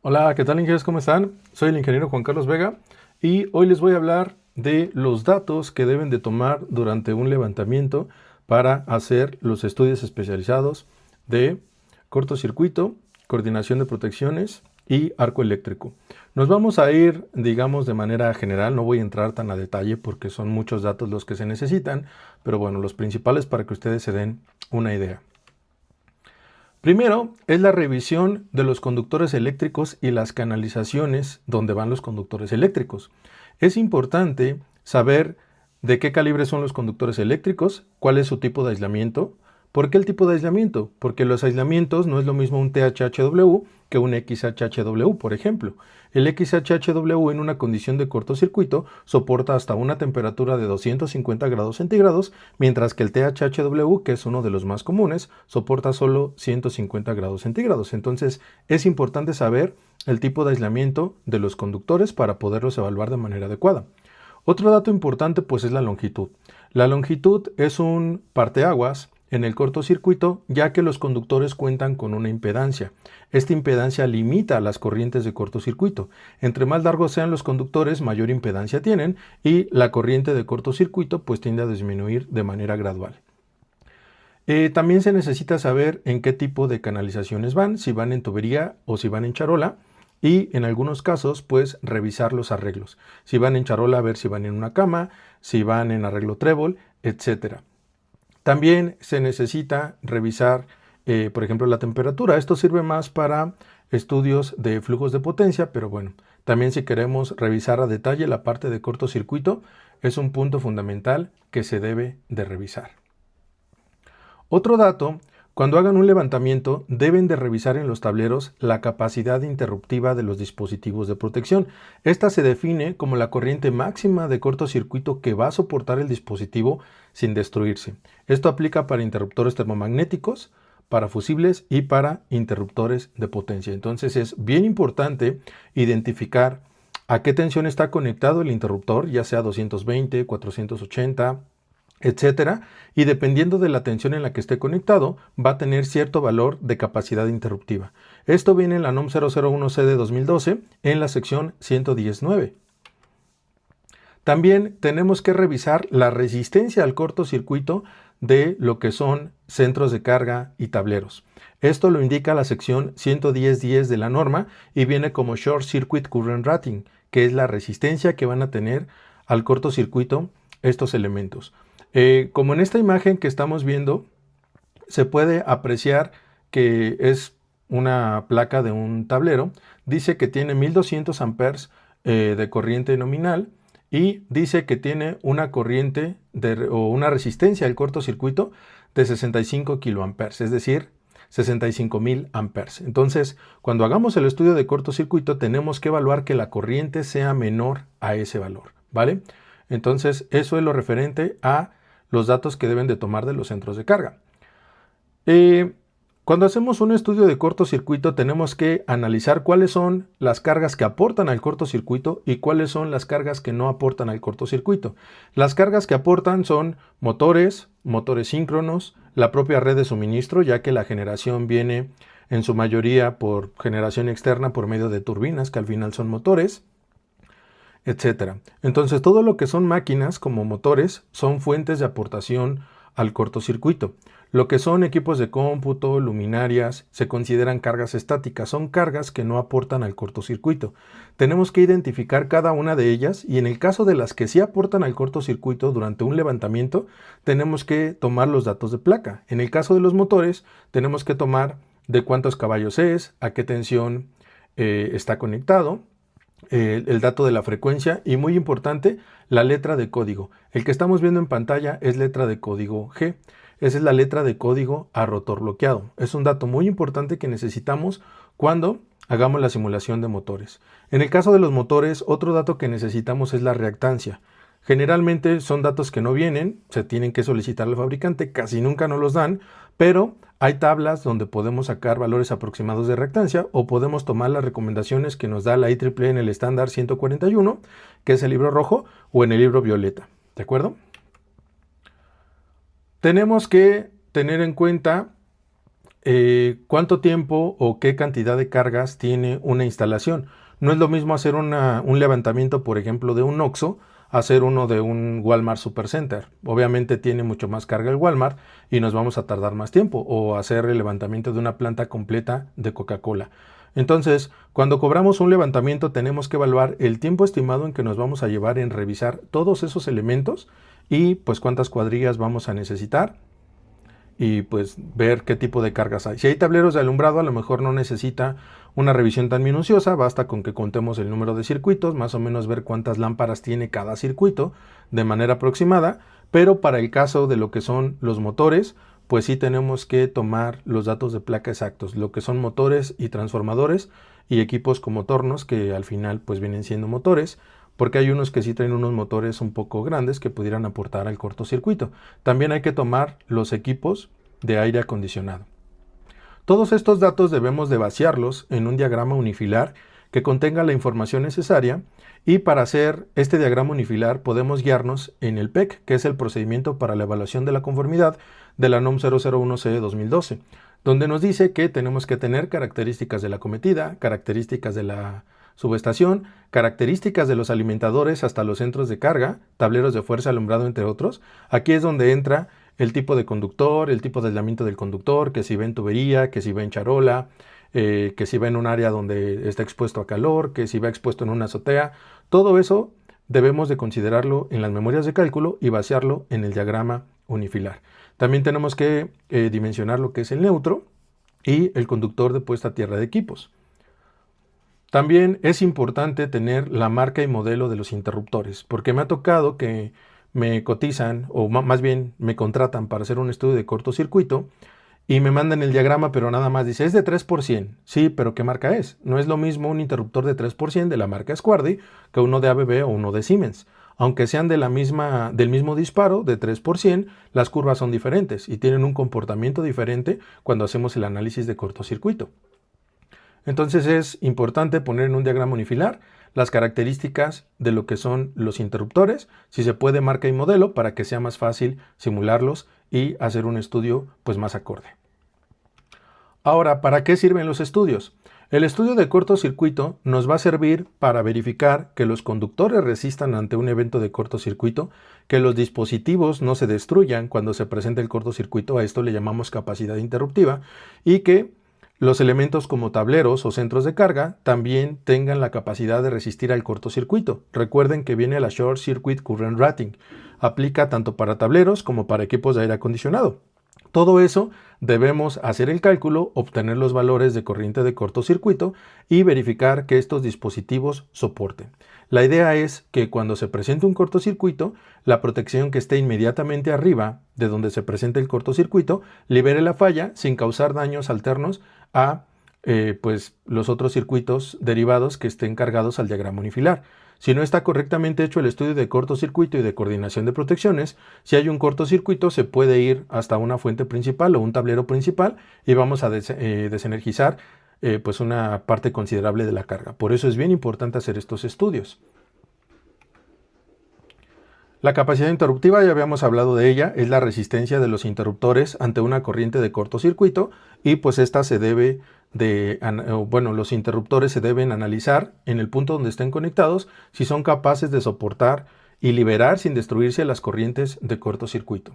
Hola, ¿qué tal, ingenieros? ¿Cómo están? Soy el ingeniero Juan Carlos Vega y hoy les voy a hablar de los datos que deben de tomar durante un levantamiento para hacer los estudios especializados de cortocircuito, coordinación de protecciones y arco eléctrico. Nos vamos a ir, digamos, de manera general, no voy a entrar tan a detalle porque son muchos datos los que se necesitan, pero bueno, los principales para que ustedes se den una idea. Primero es la revisión de los conductores eléctricos y las canalizaciones donde van los conductores eléctricos. Es importante saber de qué calibre son los conductores eléctricos, cuál es su tipo de aislamiento. ¿Por qué el tipo de aislamiento? Porque los aislamientos no es lo mismo un THHW que un XHHW, por ejemplo. El XHHW en una condición de cortocircuito soporta hasta una temperatura de 250 grados centígrados, mientras que el THHW, que es uno de los más comunes, soporta solo 150 grados centígrados. Entonces es importante saber el tipo de aislamiento de los conductores para poderlos evaluar de manera adecuada. Otro dato importante pues es la longitud. La longitud es un parteaguas en el cortocircuito, ya que los conductores cuentan con una impedancia. Esta impedancia limita las corrientes de cortocircuito. Entre más largos sean los conductores, mayor impedancia tienen y la corriente de cortocircuito pues tiende a disminuir de manera gradual. También se necesita saber en qué tipo de canalizaciones van, si van en tubería o si van en charola, y en algunos casos pues revisar los arreglos. Si van en charola, a ver si van en una cama, si van en arreglo trébol, etcétera. También se necesita revisar, por ejemplo, la temperatura. Esto sirve más para estudios de flujos de potencia, pero bueno, también si queremos revisar a detalle la parte de cortocircuito, es un punto fundamental que se debe de revisar. Otro dato, cuando hagan un levantamiento, deben de revisar en los tableros la capacidad interruptiva de los dispositivos de protección. Esta se define como la corriente máxima de cortocircuito que va a soportar el dispositivo sin destruirse. Esto aplica para interruptores termomagnéticos, para fusibles y para interruptores de potencia. Entonces es bien importante identificar a qué tensión está conectado el interruptor, ya sea 220, 480, etcétera, y dependiendo de la tensión en la que esté conectado, va a tener cierto valor de capacidad interruptiva. Esto viene en la NOM 001C de 2012 en la sección 119. También tenemos que revisar la resistencia al cortocircuito de lo que son centros de carga y tableros. Esto lo indica la sección 110.10 de la norma y viene como Short Circuit Current Rating, que es la resistencia que van a tener al cortocircuito estos elementos. Como en esta imagen que estamos viendo, se puede apreciar que es una placa de un tablero. Dice que tiene 1200 amperes de corriente nominal y dice que tiene una corriente o una resistencia al cortocircuito de 65 kiloamperes, es decir, 65.000 amperes. Entonces, cuando hagamos el estudio de cortocircuito, tenemos que evaluar que la corriente sea menor a ese valor, ¿vale? Entonces, eso es lo referente a los datos que deben de tomar de los centros de carga. Cuando hacemos un estudio de cortocircuito tenemos que analizar cuáles son las cargas que aportan al cortocircuito y cuáles son las cargas que no aportan al cortocircuito. Las cargas que aportan son motores, motores síncronos, la propia red de suministro, ya que la generación viene en su mayoría por generación externa por medio de turbinas, que al final son motores, etcétera. Entonces todo lo que son máquinas como motores son fuentes de aportación al cortocircuito. Lo que son equipos de cómputo, luminarias, se consideran cargas estáticas, son cargas que no aportan al cortocircuito. Tenemos que identificar cada una de ellas y en el caso de las que sí aportan al cortocircuito durante un levantamiento, tenemos que tomar los datos de placa. En el caso de los motores, tenemos que tomar de cuántos caballos es, a qué tensión está conectado, el dato de la frecuencia y muy importante, la letra de código. El que estamos viendo en pantalla es letra de código G. Esa es la letra de código a rotor bloqueado. Es un dato muy importante que necesitamos cuando hagamos la simulación de motores. En el caso de los motores, otro dato que necesitamos es la reactancia. Generalmente son datos que no vienen, se tienen que solicitar al fabricante, casi nunca nos los dan, pero hay tablas donde podemos sacar valores aproximados de reactancia o podemos tomar las recomendaciones que nos da la IEEE en el estándar 141, que es el libro rojo, o en el libro violeta. ¿De acuerdo? Tenemos que tener en cuenta cuánto tiempo o qué cantidad de cargas tiene una instalación. No es lo mismo hacer un levantamiento, por ejemplo, de un Oxxo, hacer uno de un Walmart Supercenter. Obviamente tiene mucho más carga el Walmart y nos vamos a tardar más tiempo. O hacer el levantamiento de una planta completa de Coca-Cola. Entonces, cuando cobramos un levantamiento tenemos que evaluar el tiempo estimado en que nos vamos a llevar en revisar todos esos elementos y pues cuántas cuadrillas vamos a necesitar y pues ver qué tipo de cargas hay. Si hay tableros de alumbrado, a lo mejor no necesita una revisión tan minuciosa, basta con que contemos el número de circuitos, más o menos ver cuántas lámparas tiene cada circuito de manera aproximada, pero para el caso de lo que son los motores, pues sí tenemos que tomar los datos de placa exactos, lo que son motores y transformadores y equipos como tornos, que al final pues vienen siendo motores, porque hay unos que sí traen unos motores un poco grandes que pudieran aportar al cortocircuito. También hay que tomar los equipos de aire acondicionado. Todos estos datos debemos de vaciarlos en un diagrama unifilar que contenga la información necesaria, y para hacer este diagrama unifilar podemos guiarnos en el PEC, que es el procedimiento para la evaluación de la conformidad de la NOM 001C de 2012, donde nos dice que tenemos que tener características de la cometida, características de la subestación, características de los alimentadores hasta los centros de carga, tableros de fuerza, alumbrado, entre otros. Aquí es donde entra el tipo de conductor, el tipo de aislamiento del conductor, que si va en tubería, que si va en charola, que si va en un área donde está expuesto a calor, que si va expuesto en una azotea. Todo eso debemos de considerarlo en las memorias de cálculo y vaciarlo en el diagrama unifilar. También tenemos que dimensionar lo que es el neutro y el conductor de puesta a tierra de equipos. También es importante tener la marca y modelo de los interruptores, porque me ha tocado que me cotizan, o más bien me contratan para hacer un estudio de cortocircuito y me mandan el diagrama, pero nada más dice, es de 3%. Sí, pero ¿qué marca es? No es lo mismo un interruptor de 3% de la marca Squardi que uno de ABB o uno de Siemens. Aunque sean del mismo disparo, de 3%, las curvas son diferentes y tienen un comportamiento diferente cuando hacemos el análisis de cortocircuito. Entonces es importante poner en un diagrama unifilar las características de lo que son los interruptores, si se puede marca y modelo, para que sea más fácil simularlos y hacer un estudio pues más acorde. Ahora, ¿para qué sirven los estudios? El estudio de cortocircuito nos va a servir para verificar que los conductores resistan ante un evento de cortocircuito, que los dispositivos no se destruyan cuando se presenta el cortocircuito, a esto le llamamos capacidad interruptiva, y que los elementos como tableros o centros de carga también tengan la capacidad de resistir al cortocircuito. Recuerden que viene la Short Circuit Current Rating. Aplica tanto para tableros como para equipos de aire acondicionado. Todo eso debemos hacer el cálculo, obtener los valores de corriente de cortocircuito y verificar que estos dispositivos soporten. La idea es que cuando se presente un cortocircuito, la protección que esté inmediatamente arriba de donde se presente el cortocircuito libere la falla sin causar daños alternos a pues los otros circuitos derivados que estén cargados al diagrama unifilar. Si no está correctamente hecho el estudio de cortocircuito y de coordinación de protecciones, si hay un cortocircuito se puede ir hasta una fuente principal o un tablero principal y vamos a desenergizar pues una parte considerable de la carga. Por eso es bien importante hacer estos estudios. La capacidad interruptiva, ya habíamos hablado de ella, es la resistencia de los interruptores ante una corriente de cortocircuito y pues esta se debe los interruptores se deben analizar en el punto donde estén conectados si son capaces de soportar y liberar sin destruirse las corrientes de cortocircuito.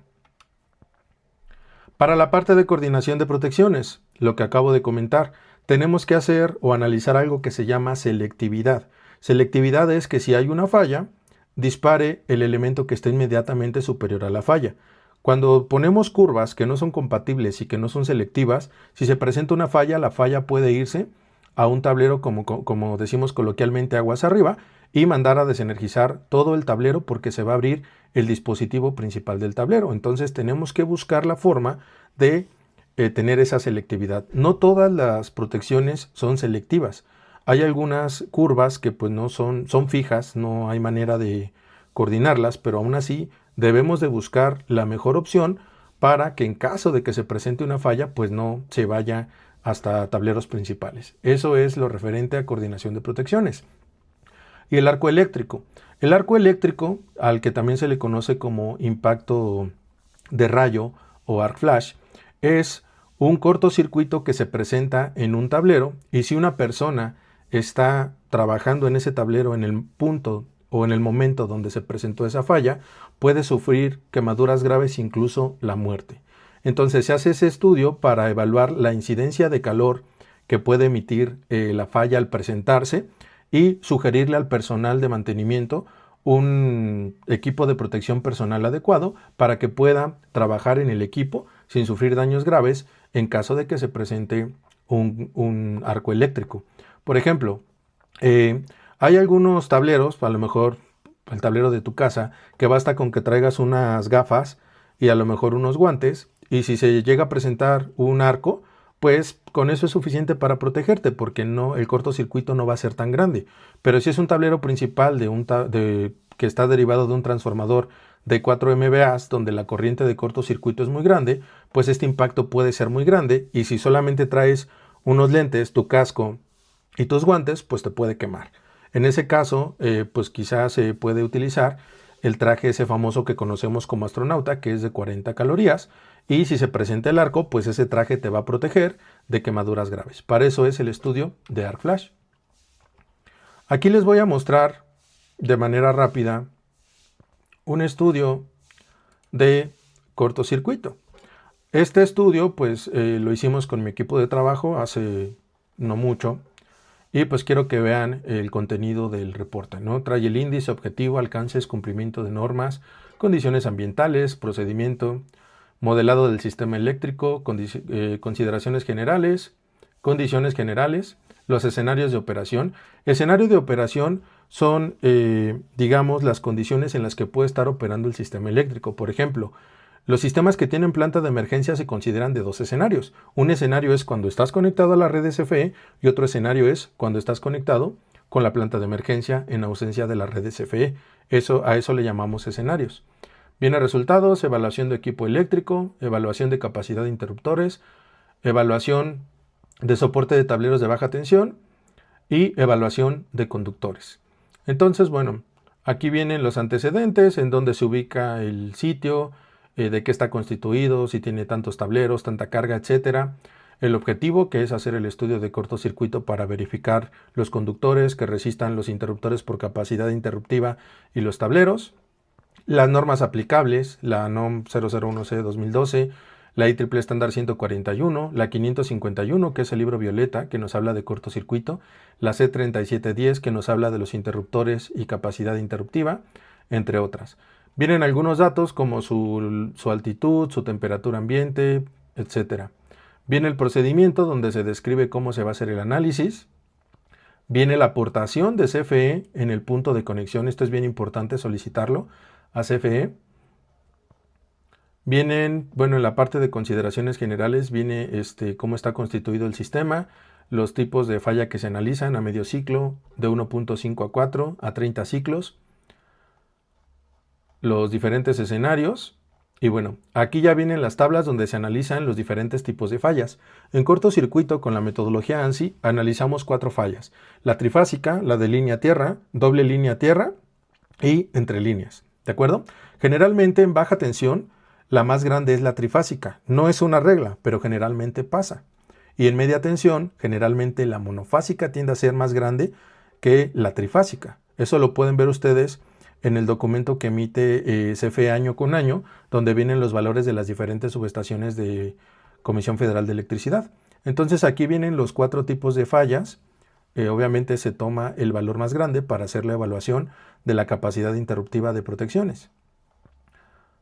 Para la parte de coordinación de protecciones, lo que acabo de comentar, tenemos que hacer o analizar algo que se llama selectividad. Selectividad es que si hay una falla, dispare el elemento que esté inmediatamente superior a la falla. Cuando ponemos curvas que no son compatibles y que no son selectivas, si se presenta una falla, la falla puede irse a un tablero, como decimos coloquialmente, aguas arriba, y mandar a desenergizar todo el tablero porque se va a abrir el dispositivo principal del tablero. Entonces tenemos que buscar la forma de tener esa selectividad. No todas las protecciones son selectivas. Hay algunas curvas que pues no son fijas, no hay manera de coordinarlas, pero aún así debemos de buscar la mejor opción para que en caso de que se presente una falla, pues no se vaya hasta tableros principales. Eso es lo referente a coordinación de protecciones. Y el arco eléctrico. El arco eléctrico, al que también se le conoce como impacto de rayo o arc flash, es un cortocircuito que se presenta en un tablero, y si una persona está trabajando en ese tablero en el punto o en el momento donde se presentó esa falla, puede sufrir quemaduras graves, incluso la muerte. Entonces se hace ese estudio para evaluar la incidencia de calor que puede emitir la falla al presentarse y sugerirle al personal de mantenimiento un equipo de protección personal adecuado para que pueda trabajar en el equipo sin sufrir daños graves en caso de que se presente un arco eléctrico. Por ejemplo, hay algunos tableros, a lo mejor el tablero de tu casa, que basta con que traigas unas gafas y a lo mejor unos guantes, y si se llega a presentar un arco, pues con eso es suficiente para protegerte, porque no, el cortocircuito no va a ser tan grande. Pero si es un tablero principal que está derivado de un transformador de 4 MVA, donde la corriente de cortocircuito es muy grande, pues este impacto puede ser muy grande, y si solamente traes unos lentes, tu casco y tus guantes, pues te puede quemar. En ese caso, pues quizás se puede utilizar el traje ese famoso que conocemos como astronauta, que es de 40 calorías, y si se presenta el arco, pues ese traje te va a proteger de quemaduras graves. Para eso es el estudio de Arc Flash. Aquí les voy a mostrar de manera rápida un estudio de cortocircuito. Este estudio pues lo hicimos con mi equipo de trabajo hace no mucho, y pues quiero que vean el contenido del reporte, ¿no? Trae el índice, objetivo, alcances, cumplimiento de normas, condiciones ambientales, procedimiento, modelado del sistema eléctrico, consideraciones generales, condiciones generales, los escenarios de operación. Escenario de operación son, digamos, las condiciones en las que puede estar operando el sistema eléctrico. Por ejemplo, los sistemas que tienen planta de emergencia se consideran de dos escenarios. Un escenario es cuando estás conectado a la red SFE y otro escenario es cuando estás conectado con la planta de emergencia en ausencia de la red SFE. A eso le llamamos escenarios. Viene resultados, evaluación de equipo eléctrico, evaluación de capacidad de interruptores, evaluación de soporte de tableros de baja tensión y evaluación de conductores. Entonces, bueno, aquí vienen los antecedentes, en dónde se ubica el sitio, de qué está constituido, si tiene tantos tableros, tanta carga, etcétera. El objetivo, que es hacer el estudio de cortocircuito para verificar los conductores que resistan los interruptores por capacidad interruptiva y los tableros. Las normas aplicables, la NOM 001C 2012, la IEEE estándar 141, la 551, que es el libro violeta, que nos habla de cortocircuito, la C3710, que nos habla de los interruptores y capacidad interruptiva, entre otras. Vienen algunos datos como su altitud, su temperatura ambiente, etc. Viene el procedimiento donde se describe cómo se va a hacer el análisis. Viene la aportación de CFE en el punto de conexión. Esto es bien importante solicitarlo a CFE. Vienen, bueno, en la parte de consideraciones generales viene cómo está constituido el sistema, los tipos de falla que se analizan a medio ciclo, de 1.5 a 4 a 30 ciclos, los diferentes escenarios, y bueno, aquí ya vienen las tablas donde se analizan los diferentes tipos de fallas. En cortocircuito, con la metodología ANSI, analizamos 4 fallas: la trifásica, la de línea tierra, doble línea tierra y entre líneas, ¿de acuerdo? Generalmente en baja tensión, la más grande es la trifásica. No es una regla, pero generalmente pasa. Y en media tensión, generalmente la monofásica tiende a ser más grande que la trifásica. Eso lo pueden ver ustedes en el documento que emite CFE año con año, donde vienen los valores de las diferentes subestaciones de Comisión Federal de Electricidad. Entonces aquí vienen los 4 tipos de fallas. Obviamente se toma el valor más grande para hacer la evaluación de la capacidad interruptiva de protecciones.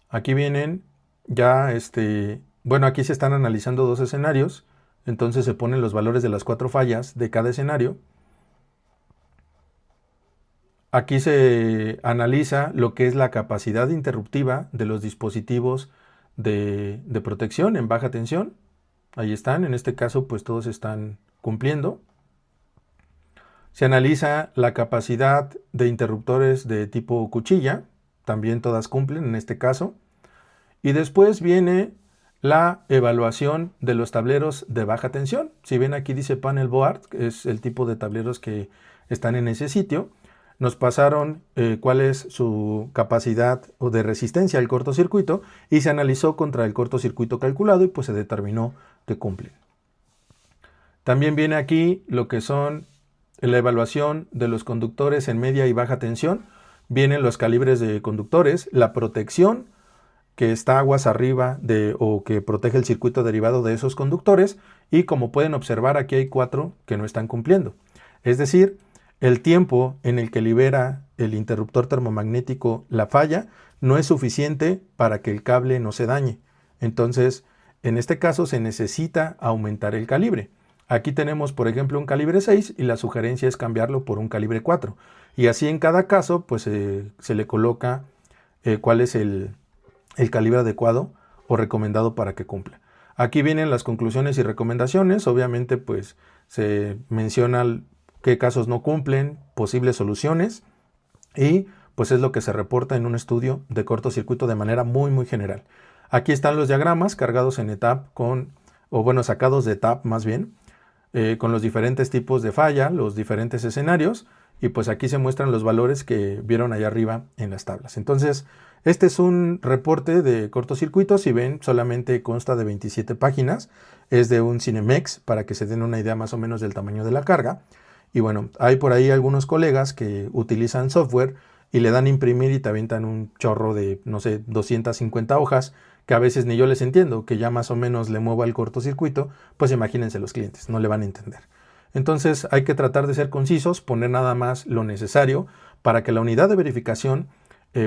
Aquí vienen ya, bueno, aquí se están analizando 2 escenarios, entonces se ponen los valores de las 4 fallas de cada escenario. Aquí se analiza lo que es la capacidad interruptiva de los dispositivos de protección en baja tensión. Ahí están, en este caso pues todos están cumpliendo. Se analiza la capacidad de interruptores de tipo cuchilla, también todas cumplen en este caso. Y después viene la evaluación de los tableros de baja tensión. Si ven aquí dice panel board, que es el tipo de tableros que están en ese sitio. Nos pasaron cuál es su capacidad o de resistencia al cortocircuito y se analizó contra el cortocircuito calculado y pues se determinó que cumplen. También viene aquí lo que son la evaluación de los conductores en media y baja tensión. Vienen los calibres de conductores, la protección que está aguas arriba o que protege el circuito derivado de esos conductores, y como pueden observar aquí hay 4 que no están cumpliendo. Es decir, el tiempo en el que libera el interruptor termomagnético la falla no es suficiente para que el cable no se dañe. Entonces, en este caso se necesita aumentar el calibre. Aquí tenemos, por ejemplo, un calibre 6 y la sugerencia es cambiarlo por un calibre 4. Y así en cada caso, pues se le coloca cuál es el calibre adecuado o recomendado para que cumpla. Aquí vienen las conclusiones y recomendaciones. Obviamente, pues se menciona qué casos no cumplen, posibles soluciones, y pues es lo que se reporta en un estudio de cortocircuito de manera muy general. Aquí están los diagramas cargados en ETAP sacados de ETAP más bien, con los diferentes tipos de falla, los diferentes escenarios, y pues aquí se muestran los valores que vieron allá arriba en las tablas. Entonces, este es un reporte de cortocircuitos. Si ven, solamente consta de 27 páginas, es de un Cinemex, para que se den una idea más o menos del tamaño de la carga. Y bueno, hay por ahí algunos colegas que utilizan software y le dan a imprimir y te aventan un chorro de, no sé, 250 hojas, que a veces ni yo les entiendo, que ya más o menos le mueva el cortocircuito. Pues imagínense los clientes, no le van a entender. Entonces hay que tratar de ser concisos, poner nada más lo necesario para que la unidad de verificación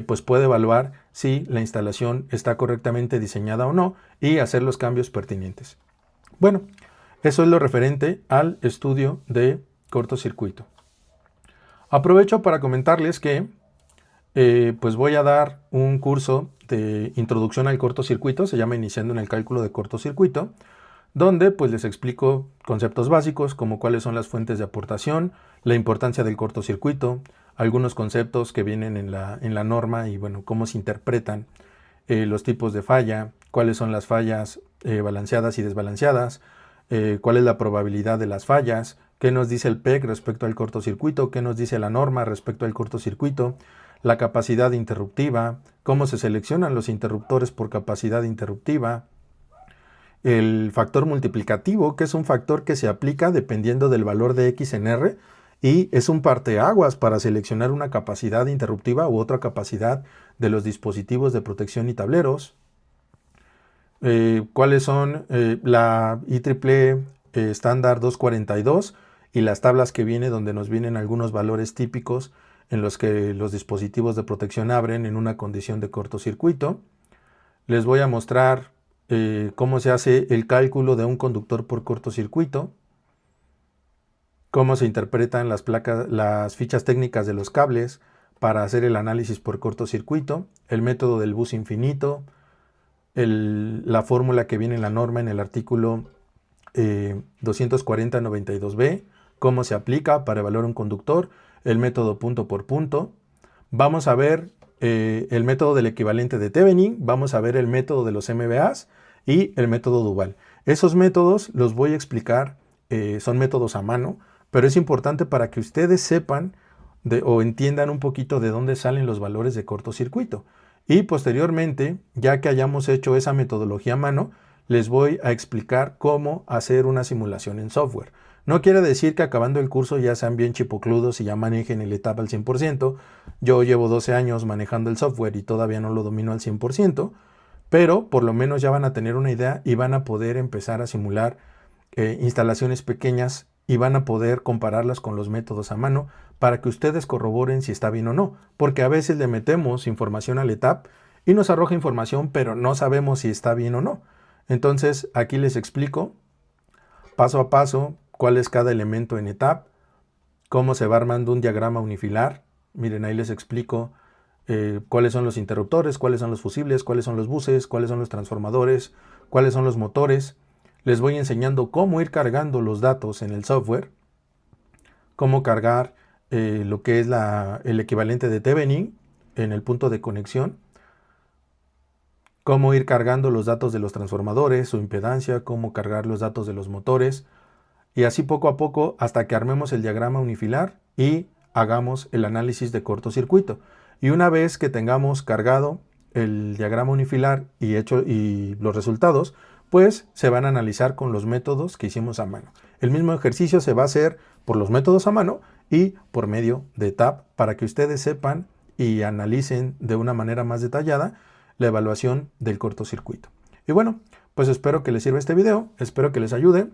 pues pueda evaluar si la instalación está correctamente diseñada o no y hacer los cambios pertinentes. Bueno, eso es lo referente al estudio de cortocircuito. Aprovecho para comentarles que pues voy a dar un curso de introducción al cortocircuito, se llama Iniciando en el cálculo de cortocircuito, donde pues les explico conceptos básicos como cuáles son las fuentes de aportación, la importancia del cortocircuito, algunos conceptos que vienen en la norma y bueno, cómo se interpretan los tipos de falla, cuáles son las fallas balanceadas y desbalanceadas, cuál es la probabilidad de las fallas, qué nos dice el PEC respecto al cortocircuito, qué nos dice la norma respecto al cortocircuito, la capacidad interruptiva, cómo se seleccionan los interruptores por capacidad interruptiva, el factor multiplicativo, que es un factor que se aplica dependiendo del valor de X en R y es un parteaguas para seleccionar una capacidad interruptiva u otra capacidad de los dispositivos de protección y tableros. Cuáles son la IEEE estándar 242 y las tablas que viene, donde nos vienen algunos valores típicos en los que los dispositivos de protección abren en una condición de cortocircuito. Les voy a mostrar cómo se hace el cálculo de un conductor por cortocircuito, cómo se interpretan las fichas técnicas de los cables para hacer el análisis por cortocircuito, el método del bus infinito, la fórmula que viene en la norma en el artículo 240-92b, cómo se aplica para evaluar un conductor, el método punto por punto. Vamos a ver el método del equivalente de Thevenin, vamos a ver el método de los MVAs y el método Duval. Esos métodos los voy a explicar, son métodos a mano, pero es importante para que ustedes sepan o entiendan un poquito de dónde salen los valores de cortocircuito. Y posteriormente, ya que hayamos hecho esa metodología a mano, les voy a explicar cómo hacer una simulación en software. No quiere decir que acabando el curso ya sean bien chipocludos y ya manejen el ETAP al 100%. Yo llevo 12 años manejando el software y todavía no lo domino al 100%, pero por lo menos ya van a tener una idea y van a poder empezar a simular instalaciones pequeñas y van a poder compararlas con los métodos a mano para que ustedes corroboren si está bien o no, porque a veces le metemos información al ETAP y nos arroja información, pero no sabemos si está bien o no. Entonces aquí les explico paso a paso cuál es cada elemento en ETAP, cómo se va armando un diagrama unifilar. Miren, ahí les explico cuáles son los interruptores, cuáles son los fusibles, cuáles son los buses, cuáles son los transformadores, cuáles son los motores. Les voy enseñando cómo ir cargando los datos en el software, cómo cargar lo que es el equivalente de Thevenin en el punto de conexión, cómo ir cargando los datos de los transformadores, su impedancia, cómo cargar los datos de los motores, y así poco a poco hasta que armemos el diagrama unifilar y hagamos el análisis de cortocircuito. Y una vez que tengamos cargado el diagrama unifilar y los resultados, pues se van a analizar con los métodos que hicimos a mano. El mismo ejercicio se va a hacer por los métodos a mano y por medio de TAP para que ustedes sepan y analicen de una manera más detallada la evaluación del cortocircuito. Y bueno, pues espero que les sirva este video, espero que les ayude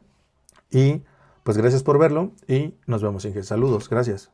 y pues gracias por verlo y nos vemos en Saludos, gracias.